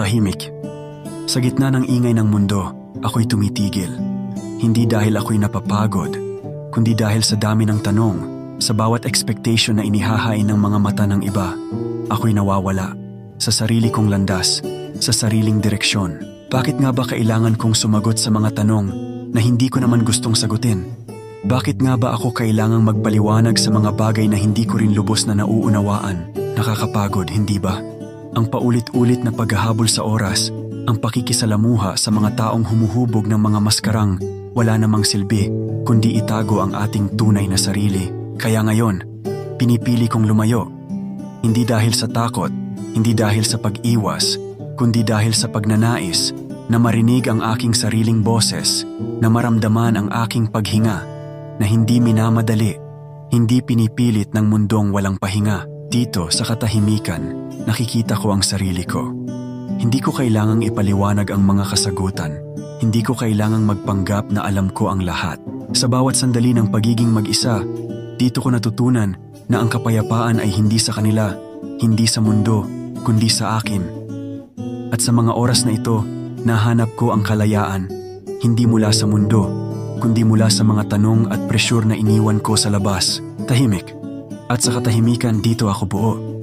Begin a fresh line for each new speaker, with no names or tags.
Tahimik. Sa gitna ng ingay ng mundo, ako'y tumitigil. Hindi dahil ako'y napapagod, kundi dahil sa dami ng tanong, sa bawat expectation na inihahain ng mga mata ng iba, ako'y nawawala. Sa sarili kong landas, sa sariling direksyon. Bakit nga ba kailangan kong sumagot sa mga tanong na hindi ko naman gustong sagutin? Bakit nga ba ako kailangang magpaliwanag sa mga bagay na hindi ko rin lubos na nauunawaan? Nakakapagod, hindi ba? Ang paulit-ulit na paghahabol sa oras, ang pakikisalamuha sa mga taong humuhubog ng mga maskarang wala namang silbi, kundi itago ang ating tunay na sarili. Kaya ngayon, pinipili kong lumayo. Hindi dahil sa takot, hindi dahil sa pag-iwas, kundi dahil sa pagnanais na marinig ang aking sariling boses, na maramdaman ang aking paghinga, na hindi minamadali, hindi pinipilit ng mundong walang pahinga. Dito sa katahimikan, nakikita ko ang sarili ko. Hindi ko kailangang ipaliwanag ang mga kasagutan. Hindi ko kailangang magpanggap na alam ko ang lahat. Sa bawat sandali ng pagiging mag-isa, dito ko natutunan na ang kapayapaan ay hindi sa kanila, hindi sa mundo, kundi sa akin. At sa mga oras na ito, nahanap ko ang kalayaan, hindi mula sa mundo, kundi mula sa mga tanong at presyur na iniwan ko sa labas. Tahimik. At sa katahimikan dito ako buo.